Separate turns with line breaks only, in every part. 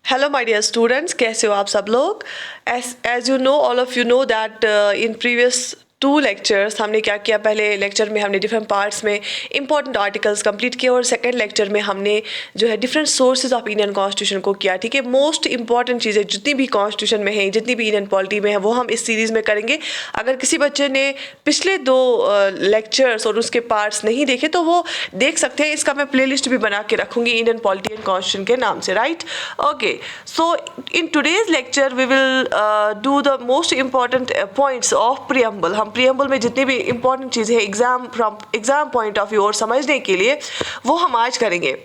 Hello my dear students, कैसे हो आप सब लोग। As you know, all of you know that in previous 2 lectures हमने क्या किया। पहले लेक्चर में हमने डिफरेंट पार्ट्स में इंपॉर्टेंट आर्टिकल्स कंप्लीट किए और सेकंड लेक्चर में हमने जो है different sources of Indian constitution को किया। ठीक है, मोस्ट इंपॉर्टेंट चीज़ें जितनी भी कॉन्स्टिट्यूशन में है, जितनी भी इंडियन पॉलिटी में है, वो हम इस सीरीज़ में करेंगे। अगर किसी बच्चे ने पिछले 2 लेक्चर्स और उसके पार्ट्स नहीं देखे तो वो देख सकते हैं। इसका मैं प्लेलिस्ट भी बना के रखूँगी इंडियन पॉलिटी एंड कॉन्स्टिट्यूशन के नाम से, right. Okay, so in today's lecture we will do the most important points of preamble. हम प्रीएम्बल में जितनी भी इंपॉर्टेंट चीज़ें हैं एग्जाम पॉइंट ऑफ व्यू और समझने के लिए, वो हम आज करेंगे।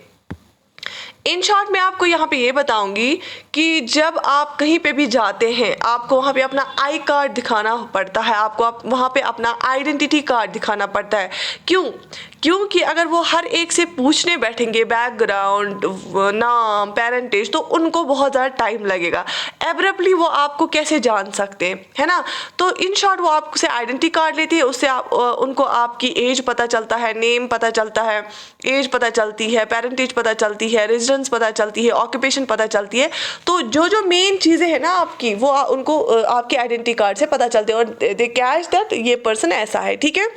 इन शॉर्ट मैं आपको यहाँ पे ये बताऊंगी कि जब आप कहीं पे भी जाते हैं, आपको वहाँ पे अपना आई कार्ड दिखाना पड़ता है, आपको वहाँ पे अपना आइडेंटिटी कार्ड दिखाना पड़ता है। क्योंकि अगर वो हर एक से पूछने बैठेंगे बैकग्राउंड, नाम, पेरेंटेज, तो उनको बहुत ज़्यादा टाइम लगेगा। एब्रप्टली वो आपको कैसे जान सकते हैं, है ना। तो इन शॉर्ट वो आपसे आइडेंटिटी कार्ड लेती है, उससे उनको आपकी एज पता चलता है, नेम पता चलता है, एज पता चलती है, पेरेंटेज पता चलती है, रेजिडेंस पता चलती है, ऑक्यूपेशन पता चलती है। तो जो मेन चीज़ें हैं ना आपकी, वो उनको आपके आइडेंटिटी कार्ड से पता चलते हैं और दे कैच दैट ये पर्सन ऐसा है। ठीक है,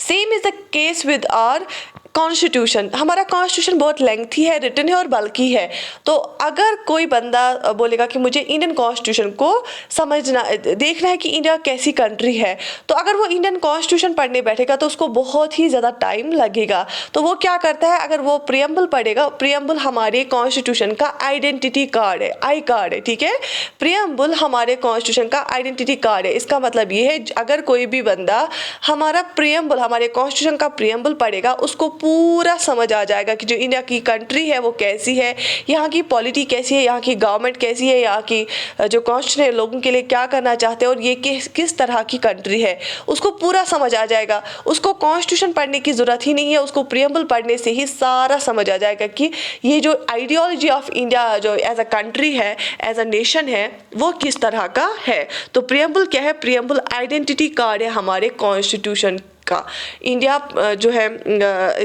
same is the case with our constitution. हमारा कॉन्स्टिट्यूशन बहुत लेंथी है, रिटन है और बल्कि है। तो अगर कोई बंदा बोलेगा कि मुझे इंडियन कॉन्स्टिट्यूशन को समझना, देखना है कि इंडिया कैसी कंट्री है, तो अगर वो इंडियन कॉन्स्टिट्यूशन पढ़ने बैठेगा तो उसको बहुत ही ज़्यादा टाइम लगेगा। तो वो क्या करता है, अगर वो प्रीएम्बल पढ़ेगा, प्रीएम्बल हमारे कॉन्स्टिट्यूशन का आइडेंटिटी कार्ड है, आई कार्ड है। ठीक है, प्रीएम्बल हमारे कॉन्स्टिट्यूशन का आइडेंटिटी कार्ड है। इसका मतलब ये है, अगर कोई भी बंदा हमारा प्रीएम्बल, हमारे कॉन्स्टिट्यूशन का प्रीएम्बल पढ़ेगा, उसको पूरा समझ आ जाएगा कि जो इंडिया की कंट्री है वो कैसी है, यहाँ की पॉलिटी कैसी है, यहाँ की गवर्नमेंट कैसी है, यहाँ की जो कॉन्स्टिट्यूशन है लोगों के लिए क्या करना चाहते हैं और ये किस तरह की कंट्री है, उसको पूरा समझ आ जाएगा। उसको कॉन्स्टिट्यूशन पढ़ने की ज़रूरत ही नहीं है, उसको प्रीएम्बल पढ़ने से ही सारा समझ आ जाएगा कि ये जो आइडियोलॉजी ऑफ इंडिया जो एज अ कंट्री है, एज अ नेशन है, वो किस तरह का है। तो प्रीएम्बल क्या है, प्रीएम्बल आइडेंटिटी कार्ड है हमारे कॉन्स्टिट्यूशन का। इंडिया जो है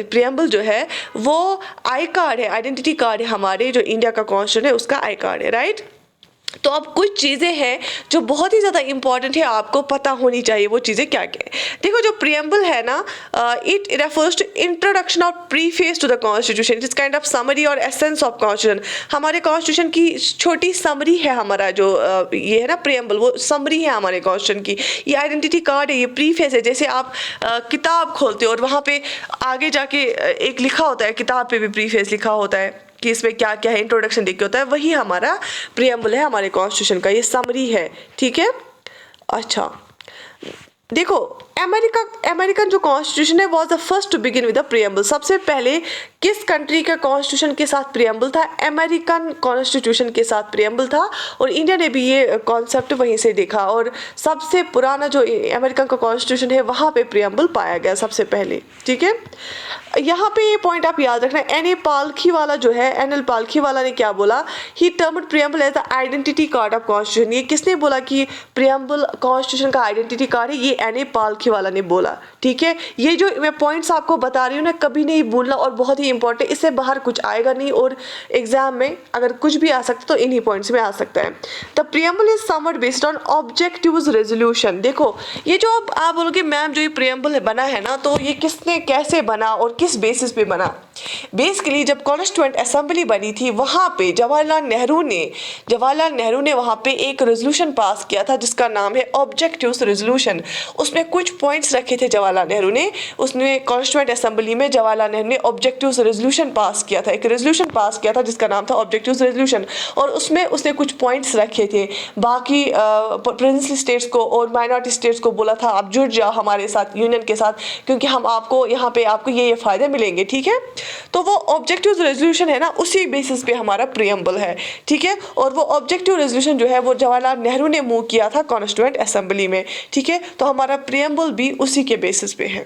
प्रीएम्बल जो है वो आई कार्ड है, आइडेंटिटी कार्ड है हमारे जो इंडिया का कॉन्स्टिट्यूशन है उसका आई कार्ड है, राइट। तो अब कुछ चीज़ें हैं जो बहुत ही ज़्यादा इंपॉर्टेंट है, आपको पता होनी चाहिए। वो चीज़ें क्या क्या है, देखो। जो प्रीएम्बल है ना, it refers to introduction of preface to the constitution. It is kind of summary और एसेंस ऑफ कॉन्स्टिट्यूशन। हमारे कॉन्स्टिट्यूशन की छोटी समरी है हमारा जो ये है ना प्रीएम्बल, वो समरी है हमारे कॉन्स्टिट्यूशन की। ये आइडेंटिटी कार्ड है, ये प्रीफेस है। जैसे आप किताब खोलते हो और वहाँ पे आगे जाके एक लिखा होता है, किताब पे भी प्रीफेस लिखा होता है कि इसमें क्या क्या है, इंट्रोडक्शन लिख के होता है, वही हमारा प्रीएम्बल है हमारे कॉन्स्टिट्यूशन का। ये समरी है, ठीक है। अच्छा देखो, अमेरिकन जो कॉन्स्टिट्यूशन है was the first to begin with the preamble. सबसे पहले किस कंट्री का कॉन्स्टिट्यूशन के साथ प्रीएम्बल था, अमेरिकन कॉन्स्टिट्यूशन के साथ प्रीएम्बल था। और इंडिया ने भी ये कॉन्सेप्ट वहीं से देखा और सबसे पुराना जो अमेरिकन का कॉन्स्टिट्यूशन है वहाँ पे प्रीएम्बल पाया गया सबसे पहले। ठीक है, यहाँ पे ये पॉइंट आप याद रखना। एन एल पालखीवाला ने क्या बोला, he termed preamble as the identity card of constitution. ये किसने बोला कि प्रीएम्बल कॉन्स्टिट्यूशन का आइडेंटिटी कार्ड है, ये एन ए पालखीवाला ने बोला। ठीक है, ये जो मैं पॉइंट्स आपको बता रही हूँ ना, कभी नहीं भूलना और बहुत ही इंपॉर्टेंट। इससे बाहर कुछ आएगा नहीं और एग्जाम में अगर कुछ भी आ सकता तो इन्हीं पॉइंट्स में आ सकता है। The preamble is somewhat based on objectives resolution. देखो, ये जो आप बोलोगे मैम जो ये प्रीएम्बल बना है ना, तो ये किसने कैसे बना और किस बेसिस पे बना। बेसिकली जब कॉन्स्टिट्यूएंट असेंबली बनी थी, वहाँ पे जवाहरलाल नेहरू ने वहाँ पे एक रेजोल्यूशन पास किया था जिसका नाम है ऑब्जेक्टिव्स रेजोल्यूशन। उसमें कुछ पॉइंट्स रखे थे जवाहरलाल नेहरू ने। उसने कॉन्स्टिट्यूएंट असेंबली में जवाहरलाल नेहरू ने ऑब्जेक्टिव्स रेजोल्यूशन पास किया था, एक रेजोल्यूशन पास किया था जिसका नाम था ऑब्जेक्टिव्स रेजोल्यूशन। और उसमें उसने कुछ पॉइंट्स रखे थे, बाकी प्रिंसली स्टेट्स को और माइनॉरिटी स्टेट्स को बोला था आप जुड़ जाओ हमारे साथ, यूनियन के साथ, क्योंकि हम आपको यहाँ पे आपको ये फायदे मिलेंगे। ठीक है, तो वो ऑब्जेक्टिव रेजोल्यूशन है ना, उसी बेसिस पे हमारा प्रीएम्बल है। ठीक है, और वो ऑब्जेक्टिव रेजोल्यूशन जो है वो जवाहरलाल नेहरू ने मूव किया था कॉन्स्टिट्यूएंट असेंबली में। ठीक है, तो हमारा प्रीएम्बल भी उसी के बेसिस पे है।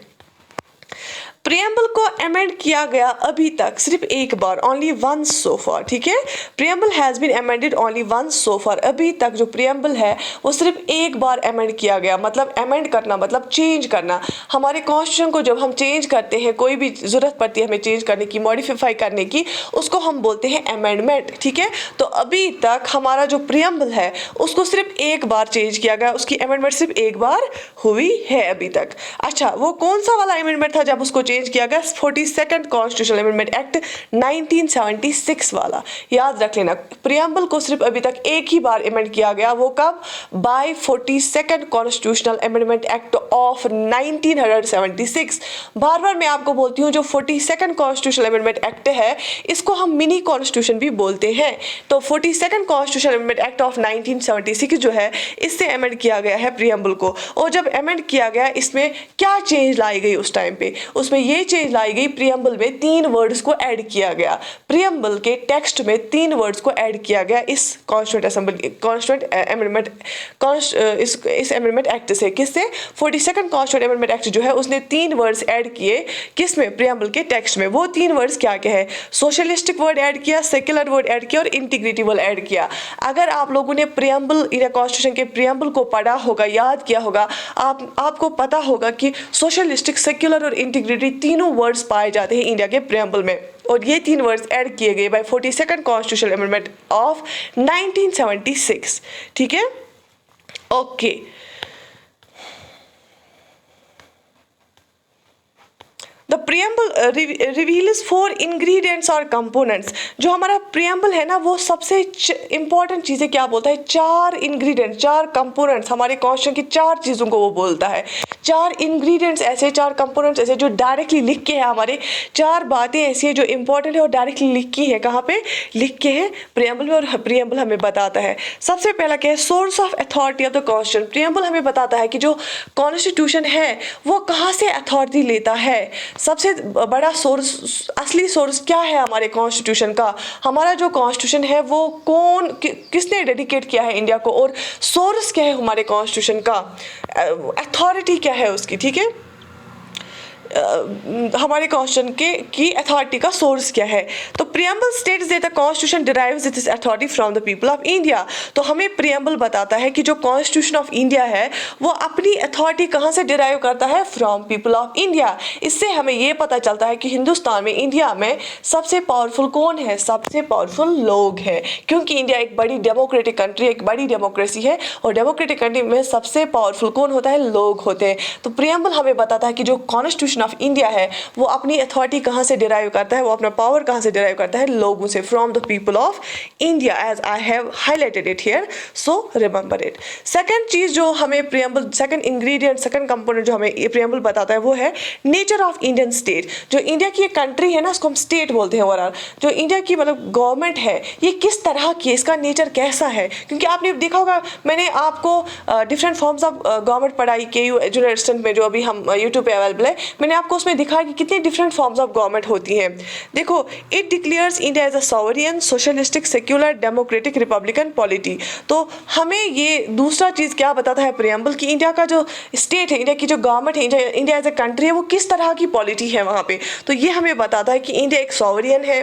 प्रियम्बल को अमेंड किया गया अभी तक सिर्फ एक बार, ओनली वंस सो फार, ठीक है। Preamble has been amended only once so far, अभी तक जो प्रियम्बल है वो सिर्फ एक बार अमेंड किया गया। मतलब अमेंड करना मतलब चेंज करना। हमारे कॉन्स्टिट्यूशन को जब हम चेंज करते हैं, कोई भी ज़रूरत पड़ती है हमें चेंज करने की, मॉडिफाई करने की, उसको हम बोलते हैं अमेंडमेंट, ठीक है। तो अभी तक हमारा जो प्रियम्बल है उसको सिर्फ एक बार चेंज किया गया, उसकी अमेंडमेंट सिर्फ एक बार हुई है अभी तक। अच्छा, वो कौन सा वाला अमेंडमेंट था जब उसको चेंज किया गया? 42nd कॉन्स्टिट्यूशनल अमेंडमेंट एक्ट 1976 वाला, याद रख लेना। प्रियम्बल को सिर्फ अभी तक एक ही बार अमेंड किया गया, वो कब? By 42nd constitutional amendment act of 1976। बार बार मैं आपको बोलती हूँ, जो 42nd कॉन्स्टिट्यूशनल अमेंडमेंट एक्ट है इसको हम मिनी कॉन्स्टिट्यूशन भी बोलते हैं। तो 42nd constitutional amendment act of 1976 जो है, इससे अमेंड किया गया है प्रियम्बल को। और जब अमेंड किया गया, इसमें क्या चेंज लाई गई उस टाइम पे? उसमें ये चेंज लाई गई, प्रियम्बल में 3 वर्ड्स को ऐड किया गया। प्रियम्बल के टेक्स्ट में 3 वर्ड्स को ऐड किया गया इस कॉन्स्टिट्यूएंट अमेंडमेंट इस अमेंडमेंट एक्ट से। किससे? 42nd कॉन्स्टिट्यूएंट अमेंडमेंट एक्ट जो है उसने 3 वर्ड्स ऐड किए। किसमें? प्रियम्बल के टेक्स्ट में। वो 3 वर्ड्स क्या क्या है? सोशलिस्टिक वर्ड ऐड किया, सेक्युलर वर्ड ऐड किया और इंटीग्रिटी वर्ड ऐड किया। अगर आप लोगों ने प्रियम्बल इंडिया कॉन्स्टिट्यूशन के प्रियम्बल को पढ़ा होगा, याद किया होगा, आपको पता होगा कि सोशलिस्टिक, सेक्युलर और इंटीग्रिटी तीनों वर्ड्स पाए जाते हैं इंडिया के प्रियम्बल में। और ये 3 वर्ड्स ऐड किए गए bye 42nd constitutional amendment of 1976, ठीक है। Okay, the preamble reveals 4 ingredients और कंपोनेंट्स। जो हमारा प्रियम्बल है ना, वो सबसे इंपॉर्टेंट चीज़ें क्या बोलता है? 4 इंग्रेडिएंट, 4 कंपोनेंट्स, हमारे कॉन्स्टिट्यूशन की 4 चीज़ों को वो बोलता है। 4 इंग्रेडिएंट्स ऐसे, 4 कंपोनेंट्स ऐसे जो डायरेक्टली लिख के है, हमारे 4 बातें ऐसी है जो इंपॉर्टेंट है और डायरेक्टली लिख की है। कहाँ पे लिख के है? प्रियम्बल में। और प्रियम्बल हमें बताता है, सबसे पहला क्या है? Source of authority of the constitution. Preamble हमें बताता है कि जो कॉन्स्टिट्यूशन है वो कहाँ से अथॉरिटी लेता है। सबसे बड़ा सोर्स, असली सोर्स क्या है हमारे कॉन्स्टिट्यूशन का? हमारा जो कॉन्स्टिट्यूशन है वो किसने डेडिकेट किया है इंडिया को, और सोर्स क्या है हमारे कॉन्स्टिट्यूशन का, अथॉरिटी क्या है उसकी, ठीक है। हमारे कॉन्स्टिट्यूशन की अथॉरिटी का सोर्स क्या है? तो preamble states that the constitution derives it's authority from the people of India. तो हमें प्रियम्बल बताता है कि जो कॉन्स्टिट्यूशन ऑफ इंडिया है वो अपनी अथॉरिटी कहाँ से डिराइव करता है? From people of India. इससे हमें ये पता चलता है कि हिंदुस्तान में, इंडिया में सबसे पावरफुल कौन है? सबसे पावरफुल लोग हैं, क्योंकि इंडिया एक बड़ी डेमोक्रेटिक कंट्री, एक बड़ी डेमोक्रेसी है, और डेमोक्रेटिक कंट्री में सबसे पावरफुल कौन होता है? लोग होते हैं। तो प्रियम्बल हमें बताता है कि जो कॉन्स्टिट्यूशन ऑफ इंडिया है वो अपनी अथॉरिटी कहाँ से डिराइव करता है, वो अपना पावर कहाँ से डिराइव करता है? लोगों से, from the people of India, as I have highlighted it here, so remember it. Second चीज जो हमें preamble, second ingredient, second component जो हमें प्रियम्बल बताता है वो है नेचर ऑफ इंडियन स्टेट। जो इंडिया की एक कंट्री है ना, उसको हम स्टेट बोलते हैं। ओवरऑल जो इंडिया की मतलब गवर्नमेंट है, ये किस तरह की है, इसका नेचर कैसा है? क्योंकि आपने देखा होगा, मैंने आपको डिफरेंट फॉर्म्स ऑफ गवर्नमेंट पढ़ाई KU जूनियर असिस्टेंट में, जो अभी हम यूट्यूब पे अवेलेबल है, मैंने आपको उसमें दिखा कि कितनी डिफरेंट फॉर्म्स ऑफ गवर्नमेंट होती हैं। देखो, it declares India as a sovereign, socialistic, secular, democratic, republican polity. तो हमें ये दूसरा चीज़ क्या बताता है प्रियम्बल, कि इंडिया का जो स्टेट है, इंडिया की जो गवर्नमेंट है, इंडिया एज अ कंट्री है, वो किस तरह की पॉलिटी है वहाँ पे। तो ये हमें बताता है कि इंडिया एक सॉवरियन है,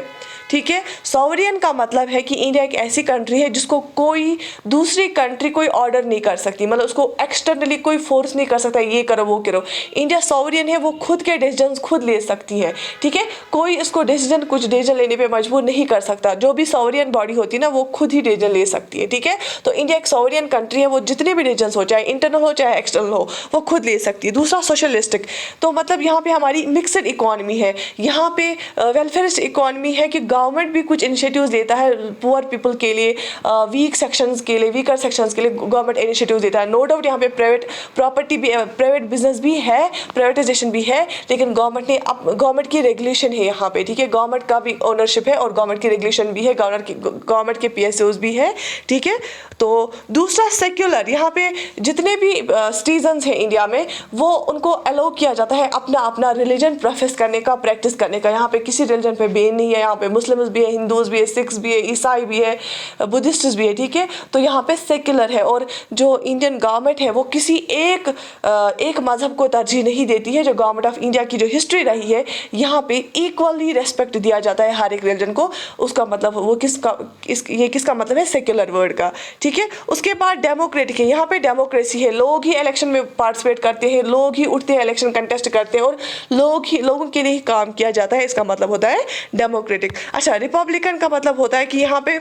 ठीक है। सॉवरियन का मतलब है कि इंडिया एक ऐसी कंट्री है जिसको कोई दूसरी कंट्री कोई ऑर्डर नहीं कर सकती, मतलब उसको एक्सटर्नली कोई फोर्स नहीं कर सकता ये करो वो करो। इंडिया सॉवरियन है, वो खुद के डिसीजन खुद ले सकती है, ठीक है। कोई इसको कुछ डिसीजन लेने पे मजबूर नहीं कर सकता। जो भी सॉवरियन बॉडी होती है ना, वो खुद ही डिसीजन ले सकती है, ठीक है। तो इंडिया एक सॉवरियन कंट्री है, वो जितने भी डिसीजन हो, चाहे इंटरनल हो चाहे एक्सटर्नल हो, वो खुद ले सकती है। दूसरा सोशलिस्टिक, तो मतलब यहाँ पे हमारी मिक्सड इकोनॉमी है, यहाँ पे वेलफेयरिस्ट इकोनॉमी है कि गवर्नमेंट भी कुछ इनिशिएटिव्स लेता है पुअर पीपल के लिए, वीकर सेक्शंस के लिए गवर्नमेंट इनिशिएटिव्स देता है। नो डाउट यहाँ पे प्राइवेट प्रॉपर्टी भी, प्राइवेट बिजनेस भी है, प्राइवेटाइजेशन भी है, लेकिन गवर्नमेंट की रेगुलेशन है यहाँ पे, ठीक है। गवर्नमेंट का भी ओनरशिप है और गवर्नमेंट की रेगुलेशन भी है, गवर्नमेंट के PSOs भी है, ठीक है। तो दूसरा सेक्युलर, यहाँ पे जितने भी सिटीजन्स हैं इंडिया में, वो उनको अलाउ किया जाता है अपना अपना रिलीजन प्रोफेस करने का, प्रैक्टिस करने का। यहाँ पे किसी रिलीजन पे बैन नहीं है, यहाँ पे मुस्लिम्स भी है, हिंदूज भी है, सिख्स भी है, ईसाई भी है, बुद्धिस्ट भी है, ठीक है। तो यहाँ पे सेक्युलर है, और जो इंडियन गवर्नमेंट है वो किसी एक मजहब को तरजीह नहीं देती है। जो गवर्नमेंट ऑफ ऑफ इंडिया की जो हिस्ट्री रही है, यहाँ पे इक्वली रेस्पेक्ट दिया जाता है हर एक रिलीजन को। उसका मतलब वो ये किसका मतलब है, सेक्युलर वर्ड का, ठीक है। उसके बाद डेमोक्रेटिक है, यहाँ पे डेमोक्रेसी है, लोग ही इलेक्शन में पार्टिसिपेट करते हैं, लोग ही उठते हैं, इलेक्शन कंटेस्ट करते हैं और लोगों के लिए ही काम किया जाता है, इसका मतलब होता है डेमोक्रेटिक। अच्छा, रिपब्लिकन का मतलब होता है कि यहाँ पे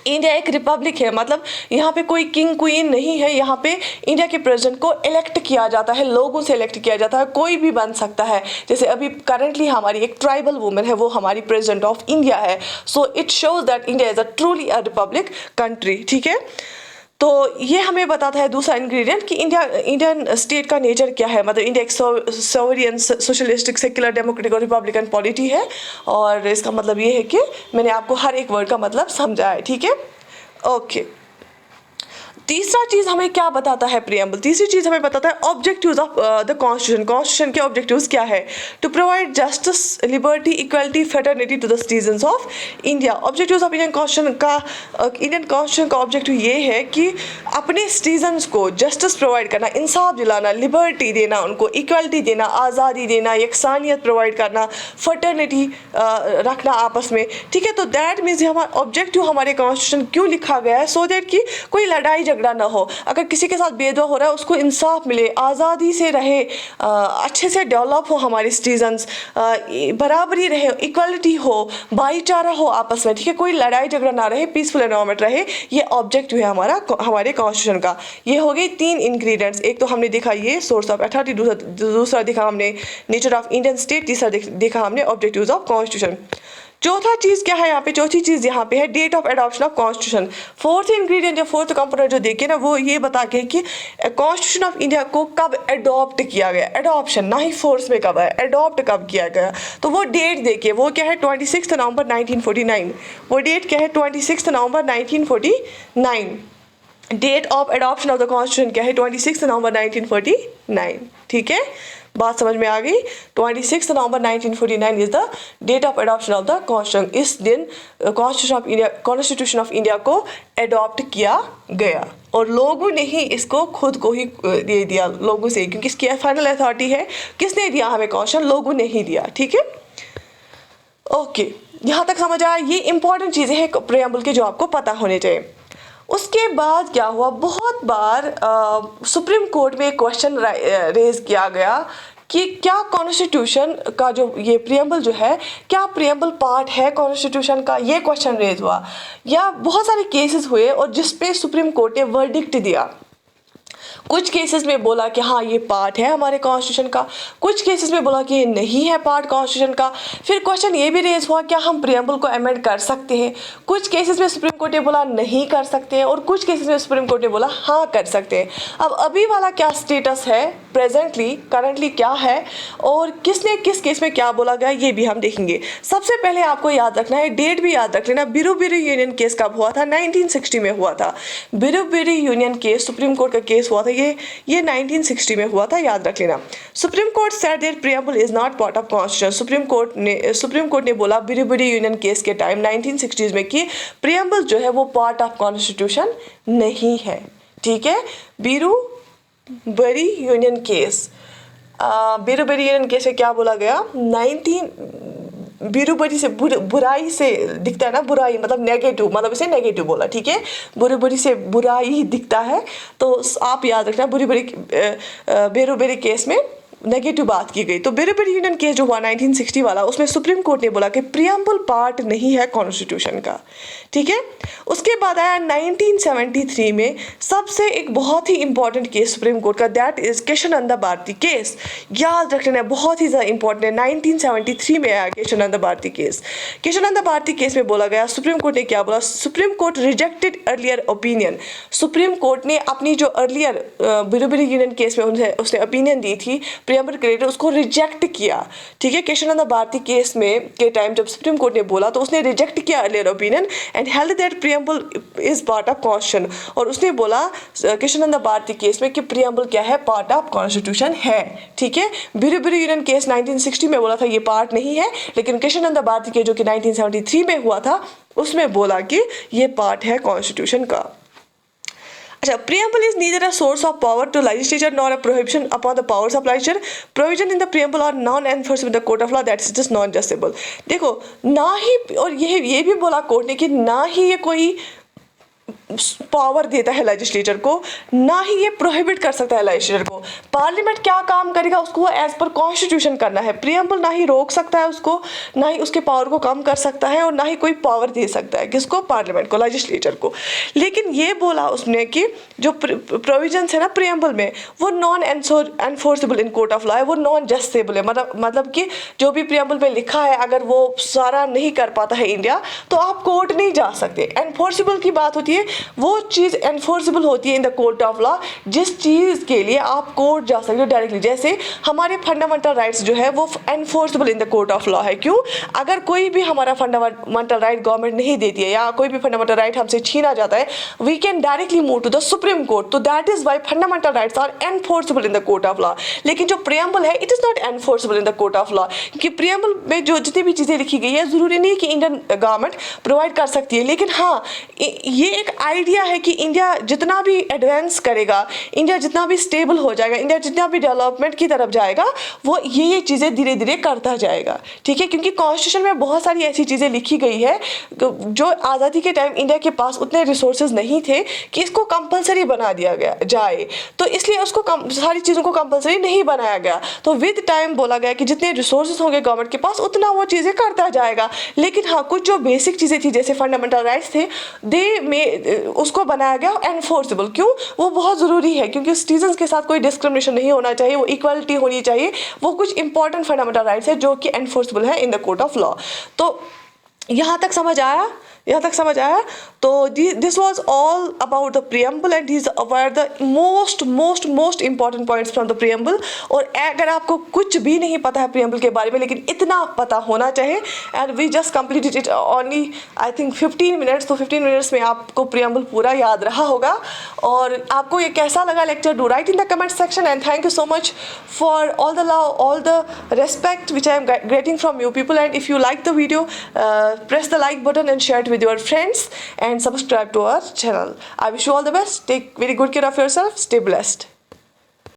इंडिया एक रिपब्लिक है, मतलब यहाँ पे कोई किंग क्वीन नहीं है, यहाँ पे इंडिया के प्रेसिडेंट को इलेक्ट किया जाता है, लोगों से इलेक्ट किया जाता है, कोई भी बन सकता है। जैसे अभी करंटली हमारी एक ट्राइबल वुमेन है, वो हमारी प्रेसिडेंट ऑफ इंडिया है। So it shows that India is a truly a republic country, ठीक है। तो ये हमें बताता है दूसरा इंग्रेडिएंट कि इंडियन स्टेट का नेचर क्या है, मतलब इंडिया एक सोवरियन, सोशलिस्टिक, सेक्युलर, डेमोक्रेटिक और रिपब्लिकन पॉलिटी है। और इसका मतलब ये है कि मैंने आपको हर एक वर्ड का मतलब समझाया है, ठीक है। ओके, तीसरा चीज़ हमें क्या बताता है प्रियम्बल, तीसरी चीज़ हमें बताता है objectives of the constitution. Constitution के ऑब्जेक्टिव्स क्या है, to provide justice, liberty, equality, fraternity to the citizens of India. Objectives of Indian constitution का ऑब्जेक्टिव ये है कि अपने सिटीजन्स को जस्टिस प्रोवाइड करना, इंसाफ दिलाना, लिबर्टी देना, उनको इक्वलिटी देना, आज़ादी देना, यकसानियत प्रोवाइड करना, फ्रेटर्निटी रखना आपस में, ठीक है। तो दैट मीन्स हमारा ऑब्जेक्टिव हमारे कॉन्स्टिट्यूशन क्यों लिखा गया है, सो दैट कि कोई लड़ाई झगड़ा ना हो, अगर किसी के साथ भेदभाव हो रहा है उसको इंसाफ मिले, आज़ादी से रहे, अच्छे से डेवलप हो हमारे सिटीजन्स, बराबरी रहे, इक्वलिटी हो, भाईचारा हो आपस में, ठीक है, कोई लड़ाई झगड़ा ना रहे, पीसफुल एनवायरनमेंट रहे। ये ऑब्जेक्टिव है हमारे कॉन्स्टिट्यूशन का। ये हो गई 3 इंग्रेडिएंट्स, एक तो हमने देखा ये सोर्स ऑफ अथॉरिटी, दूसरा देखा हमने नेचर ऑफ इंडियन स्टेट, तीसरा देखा हमने ऑब्जेक्टिव्स ऑफ कॉन्स्टिट्यूशन। चौथा चीज़ क्या है यहाँ पे, चौथी चीज़ यहाँ पे है date of adoption of constitution. Fourth ingredient या फोर्थ कंपोनेंट जो देखे ना, वो ये बता के कि कॉन्स्टिट्यूशन ऑफ इंडिया को कब एडॉप्ट किया गया, एडॉप्शन ना ही फोर्स में कब है, एडॉप्ट कब किया गया। तो वो डेट देखिए, वो क्या है 26 नवंबर 1949। वो डेट क्या है 26 नवंबर 1949। Date of adoption of the constitution क्या है 26 नवंबर 1949, ठीक है। बात समझ में आ गई, 26 नवंबर 1949 is the date of adoption of the constitution. इस दिन कॉन्स्टिट्यूशन ऑफ इंडिया को एडॉप्ट किया गया और लोगों ने ही इसको खुद को ही दे दिया, लोगों से, क्योंकि इसकी फाइनल अथॉरिटी है, किसने दिया हमें कॉन्स्टिट्यूशन, लोगों ने ही दिया, ठीक है। ओके, यहाँ तक समझ आया। ये इंपॉर्टेंट चीज़ें हैं प्रियम्बल के जो आपको पता होने चाहिए। उसके बाद क्या हुआ, बहुत बार सुप्रीम कोर्ट में एक क्वेश्चन रेज किया गया कि क्या कॉन्स्टिट्यूशन का जो ये प्रियम्बल जो है, क्या प्रियम्बल पार्ट है कॉन्स्टिट्यूशन का, ये क्वेश्चन रेज हुआ। या बहुत सारे केसेस हुए और जिस पे सुप्रीम कोर्ट ने वर्डिक्ट दिया। कुछ केसेस में बोला कि हाँ ये पार्ट है हमारे कॉन्स्टिट्यूशन का, कुछ केसेस में बोला कि ये नहीं है पार्ट कॉन्स्टिट्यूशन का। फिर क्वेश्चन ये भी रेज हुआ क्या हम प्रियम्बल को अमेंड कर सकते हैं। कुछ केसेस में सुप्रीम कोर्ट ने बोला नहीं कर सकते हैं और कुछ केसेस में सुप्रीम कोर्ट ने बोला हाँ कर सकते हैं। अब अभी वाला क्या स्टेटस है, प्रेजेंटली करंटली क्या है और किसने किस केस में क्या बोला गया, ये भी हम देखेंगे। सबसे पहले आपको याद रखना है, डेट भी याद रख लेना, बिरुबिरी यूनियन केस कब हुआ था, 1960 में हुआ था। बिरुबिरी यूनियन केस सुप्रीम कोर्ट का केस हुआ था, ये 1960 में हुआ था, याद रख लेना। Supreme court said that preamble is not part of constitution. Supreme court ने बोला बिरुबिरी यूनियन केस के टाइम 1960s में कि प्रियम्बल जो है वो पार्ट ऑफ कॉन्स्टिट्यूशन नहीं है, ठीक है। बिरुबिरी यूनियन केस, बिरुबिरी यूनियन केस में क्या बोला गया, बिरुबरी से बुराई से दिखता है ना, बुराई मतलब नेगेटिव, मतलब इसे नेगेटिव बोला, ठीक है। बिरुबरी से बुराई दिखता है, तो आप याद रखना बिरुबरी केस में नेगेटिव बात की गई। तो बिरुबिरी यूनियन केस जो हुआ 1960 वाला, उसमें सुप्रीम कोर्ट ने बोला कि प्रियम्बल पार्ट नहीं है कॉन्स्टिट्यूशन का, ठीक है। उसके बाद आया 1973 में सबसे एक बहुत ही इंपॉर्टेंट केस सुप्रीम कोर्ट का, that is Kesavananda Bharati case. याद रख लेना, बहुत ही ज़्यादा इंपॉर्टेंट है। 1973 में आया केशवानंद भारती केस। केशवानंद भारती केस में बोला गया, सुप्रीम कोर्ट ने क्या बोला, supreme court rejected earlier opinion. Supreme court ने अपनी जो अर्लियर बिरुबिरी यूनियन केस में उसने ओपिनियन दी थी प्रियम्बल के रिलेटेड, उसको रिजेक्ट किया, ठीक है। केशवानंद भारती केस में के टाइम जब सुप्रीम कोर्ट ने बोला तो उसने रिजेक्ट किया earlier opinion and held that preamble is part of constitution. और उसने बोला केशवानंद भारती केस में कि प्रियम्बल क्या है, पार्ट ऑफ कॉन्स्टिट्यूशन है, ठीक है। बिरुबिरी यूनियन केस 1960 में बोला था ये पार्ट नहीं है, लेकिन केशवानंद भारती केस जो कि 1973 में हुआ था उसमें बोला कि ये पार्ट है कॉन्स्टिट्यूशन का। अच्छा, preamble is neither a source of power to legislature nor a prohibition upon the powers of legislature. Provision in the preamble are non-enforceable in the court of law, that is just non-justiciable. देखो, ना ही, और ये भी बोला court ने कि ना ही ये कोई पावर देता है लेजिस्लेचर को, ना ही ये प्रोहिबिट कर सकता है लेजिस्लेचर को। पार्लियामेंट क्या काम करेगा उसको एज पर कॉन्स्टिट्यूशन करना है। प्रियम्बल ना ही रोक सकता है उसको, ना ही उसके पावर को कम कर सकता है, और ना ही कोई पावर दे सकता है किसको, पार्लियामेंट को, लेजिस्लेचर को। लेकिन ये बोला उसने कि जो प्रोविजंस है ना प्रियम्बल में, वो non enforceable in court of law है, वो नॉन जस्टिसेबल है। मतलब कि जो भी प्रियम्बल में लिखा है अगर वो सारा नहीं कर पाता है इंडिया, तो आप कोर्ट नहीं जा सकते। एनफोर्सेबल की बात होती है, वो चीज़ एनफोर्सेबल होती है इन द कोर्ट ऑफ लॉ जिस चीज़ के लिए आप कोर्ट जा सकते हो डायरेक्टली। जैसे हमारे फंडामेंटल राइट्स जो है वो enforceable in the court of law है। क्यों? अगर कोई भी हमारा फंडामेंटल राइट गवर्नमेंट नहीं देती है या कोई भी फंडामेंटल राइट हमसे छीना जाता है, we can directly move to the supreme court. तो that is why fundamental rights are enforceable in the court of law. लेकिन जो प्रियम्बल है, it is not enforceable in the court of law, क्योंकि preamble में जो जितनी भी चीज़ें लिखी गई है, ज़रूरी नहीं कि इंडियन गवर्नमेंट प्रोवाइड कर सकती है। लेकिन हाँ, ये एक आइडिया है कि इंडिया जितना भी एडवांस करेगा, इंडिया जितना भी स्टेबल हो जाएगा, इंडिया जितना भी डेवलपमेंट की तरफ जाएगा, वो ये चीज़ें धीरे धीरे करता जाएगा। ठीक है, क्योंकि कॉन्स्टिट्यूशन में बहुत सारी ऐसी चीज़ें लिखी गई है जो आज़ादी के टाइम इंडिया के पास उतने रिसोर्सेज नहीं थे कि इसको कंपलसरी बना दिया गया जाए, तो इसलिए उसको सारी चीज़ों को कंपलसरी नहीं बनाया गया। तो विद टाइम बोला गया कि जितने रिसोर्सेज होंगे गवर्नमेंट के पास, उतना वो चीज़ें करता जाएगा। लेकिन हाँ, कुछ जो बेसिक चीज़ें थी जैसे फंडामेंटल राइट्स थे, दे में उसको बनाया गया एनफोर्सेबल। क्यों? वो बहुत ज़रूरी है, क्योंकि सिटीजन्स के साथ कोई डिस्क्रिमिनेशन नहीं होना चाहिए, वो इक्वलिटी होनी चाहिए। वो कुछ इंपॉर्टेंट फंडामेंटल राइट्स है जो कि एनफोर्सेबल है इन द कोर्ट ऑफ लॉ। तो यहाँ तक समझ आया? यहाँ तक समझ आया? तो this was all about the preamble and these were the most important points from the preamble. और अगर आपको कुछ भी नहीं पता है प्रियम्बल के बारे में, लेकिन इतना पता होना चाहिए, and we just completed it only I think 15 minutes. तो 15 मिनट्स में आपको प्रियम्बल पूरा याद रहा होगा। और आपको ये कैसा लगा lecture, do right in the comment section. And thank you so much for all the love, all the respect which I am getting from you people. And if you like the video, press the like button and share it with your friends and subscribe to our channel. I wish you all the best. Take very good care of yourself. Stay blessed.